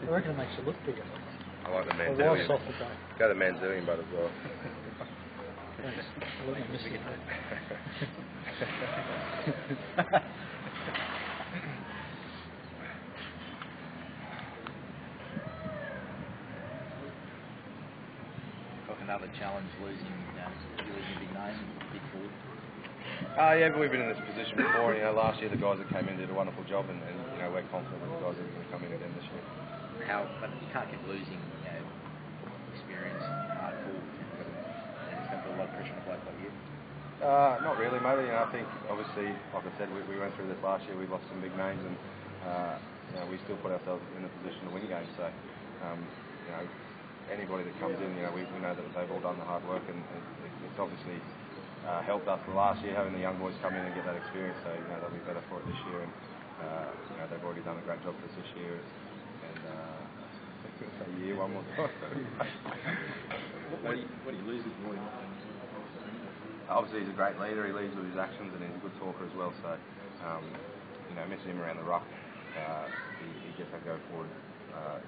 I reckon it makes it look bigger. I like the men's Why soft today? Go the men's doing, but as well. Thanks. I let me miss it. Another challenge, losing big names, big forward. Yeah, but we've been in this position before. Last year the guys that came in did a wonderful job, and we're confident that the guys are going to come in again this year. But you can't keep losing, experience, hard forward, and it's going to put a lot of pressure on a bloke like you. Not really, mate. I think obviously, like I said, we went through this last year. We lost some big names, and we still put ourselves in a position to win games. So, anybody that comes in, we know that they've all done the hard work, and it's obviously helped us last year having the young boys come in and get that experience. So they'll be better for it this year, and they've already done a great job for us this year. And I was going to say year one more time. What do you lose with Roy? Obviously, he's a great leader. He leads with his actions, and he's a good talker as well. So, missing him around the ruck, he gets that go forward.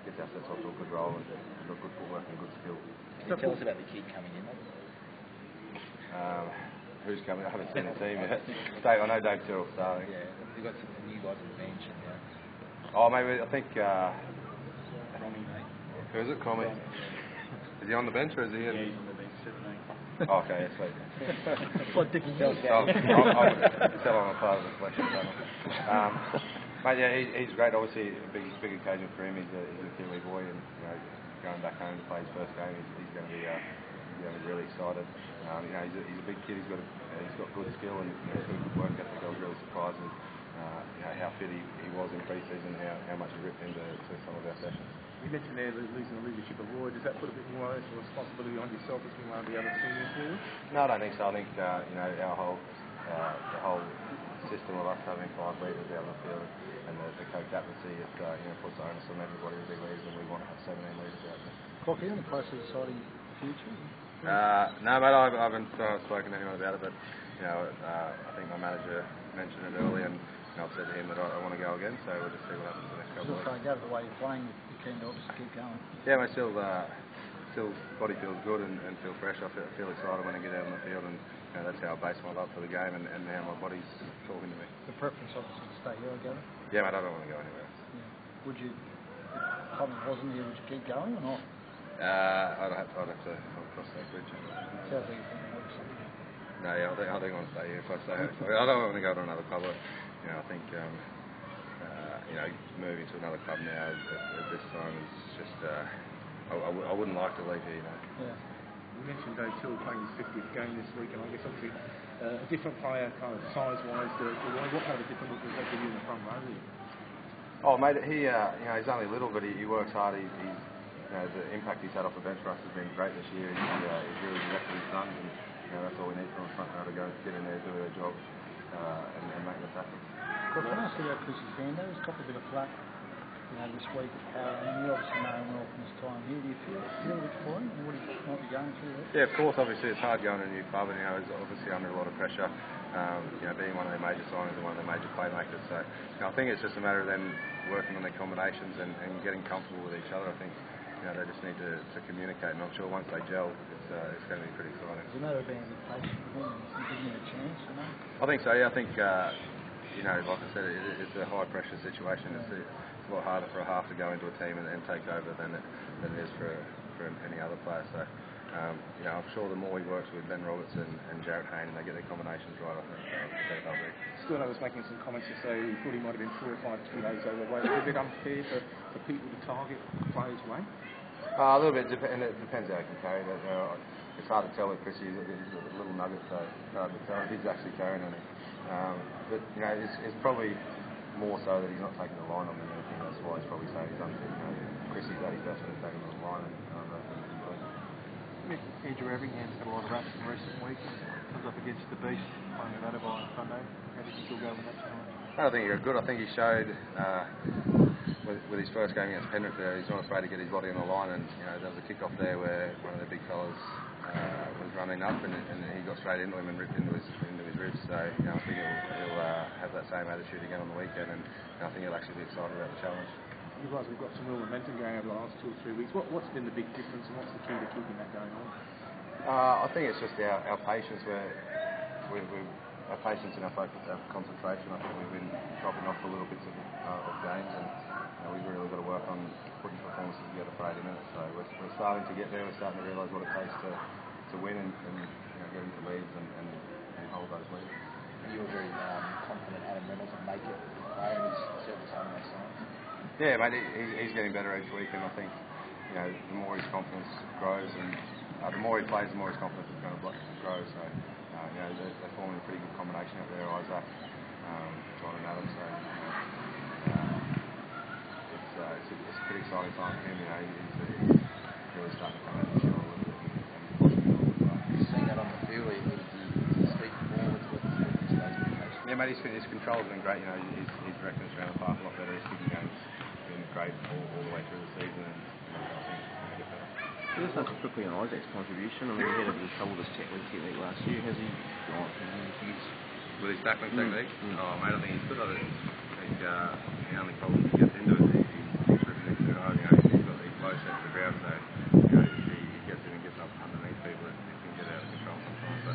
Gets our sets off to a good roll, and he's got good footwork and good skill. Can you tell us about the kid coming in? Who's coming? I haven't seen the team yet. I know Dave Tyrrell's starting. Yeah, you've got some new guys on the bench. Maybe I think. Cromie, mate. Who is it? Cromie. Is he on the bench or is he in? Yeah, he's on the bench, 17. Oh, okay, yes, sweet. It's like Dickie Bell. I'll tell him I'm part of the selection panel. Mate, yeah, he's great. Obviously, a big occasion for him. He's a Kiwi boy, and going back home to play his first game, he's going to be really excited. He's a big kid. He's got good skill and good work ethic. I was really surprised with how fit he was in pre-season, how much he ripped into some of our sessions. You mentioned there losing the leadership of Roy. Does that put a bit more responsibility on yourself as being one of the other senior forwards? No, I don't think so. I think our whole the whole system of us having 5 leaders out on the field and the co-captaincy, it puts the onus on everybody to be leaders, and we want to have 17 leaders out there. Crocker, any close to deciding the future? No, mate, I haven't spoken to anyone about it, but I think my manager mentioned it early, and I've said to him that I want to go again, so we'll just see what happens in the next couple of weeks. Still go the way you're playing, you're keen to obviously keep going. Yeah, mate, still body feels good and feel fresh. I feel excited when I get out on the field, and that's how I base my love for the game and how my body's talking to me. The preference obviously to stay here, I gather? Yeah, mate, I don't want to go anywhere else. Yeah. Would you, if Cobham wasn't here, would you keep going or not? I'd have to cross that bridge. Sounds like you think, obviously. No, yeah, I think I want to stay here. If I stay here, I don't want to go to another club. I think moving to another club now at this time is just. I wouldn't like to leave here. Yeah. You mentioned Dave Tyrrell playing his 50th game this week, and I guess obviously a different player, kind of size-wise. What kind of a different look does that give you in the front row? Oh, mate, he's only little, but he works hard. He's the impact he's had off the bench for us has been great this year. He's really directed his runs, and that's all we need from the front row to go get in there, do their job, and make the tackles. Well, can I ask you about Chris's hand? He's got a bit of flack this week at Power, and you obviously know him well from his time here. Do you feel a bit for him and what he might be going through there? Yeah, of course. Obviously, it's hard going to a new club, and he's obviously under a lot of pressure. Being one of their major signings and one of their major playmakers. So I think it's just a matter of them working on their combinations and getting comfortable with each other. I think they just need to communicate, and I'm sure once they gel, it's going to be pretty exciting. It's a matter of being patient with him and giving him a chance, I think so. Yeah, I think like I said, it's a high pressure situation. It's a lot harder for a half to go into a team and take over than it is for any other player. So I'm sure the more he works with Ben Robertson and Jarrett Hayne and they get their combinations right, I think they'll be. Stewart was making some comments to say he thought he might have been 4 or 5 kilos overweight. Is it a bit unfair for people to target players' weight? A little bit, and it depends how he can carry that. It's hard to tell with Chris. He's a little nugget, so it's hard to tell if he's actually carrying anything. But it's probably more so that he's not taking the line on than anything. That's why he's probably saying he's unfit. Chris is at his best when he's taking on the line, and Andrew Everingham had a lot of raps in recent weeks. Comes up against the beast playing at Oval on Sunday. How did you still go with that challenge? I think he got good. I think he showed with his first game against Penrith there, he's not afraid to get his body on the line, and there was a kick off there where one of the big fellas was running up and he got straight into him and ripped into his ribs. So I think he'll have that same attitude again on the weekend, and I think he'll actually be excited about the challenge. you guys have got some real momentum going over the last 2 or 3 weeks. What's been the big difference, and what's the key to keeping that going on? I think it's just our patience. Our patience and our focus, our concentration. I think we've been dropping off a little bits of games, and we've really got to work on putting performances together for 80 minutes. So we're starting to get there. We're starting to realise what it takes to win and get into leads and hold those leads. You were very confident Adam Reynolds would make it player, and he's certainly showing those signs. Yeah, mate, he's getting better each week, and I think the more his confidence grows, and the more he plays, the more his confidence is going to grow. So they're forming a pretty good combination out there, Isaac, John and Adam. So it's a pretty exciting time for him. He's really starting to come out of the shell a little bit and pushing it all the way. You've seen that on the field. He's speaking more with today's communication. Yeah, mate, his control's been great. His direction's around the park a lot better. His kicking game's been great all the way through the season, and I think it's going to get better. Just touch quickly on Isaac's contribution. I mean, he had a bit of trouble with his technique last year. Has he gone? With his tackling technique? Oh, mate, I think he's good at it. I think the only problem he gets into is he's ripping too hard. He's got these low sets to the ground, so if he gets in and gets up underneath people, it can get out of control sometimes. But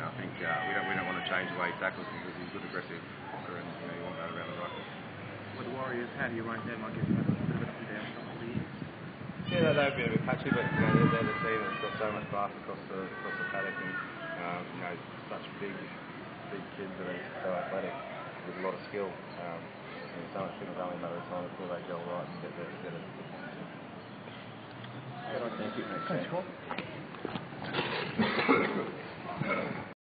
I think we don't want to change the way he tackles because he's a good aggressive blocker, and you want that around the right. With the Warriors, how do you rate them? I guess that's a bit of an up and down start of the year. Yeah, they've been a bit patchy, but they're the team that's got so much class across the paddock, and such big kids that are so athletic with a lot of skill. So much things only a matter of time before they gel right and get it. Thank you. Thanks, Rob.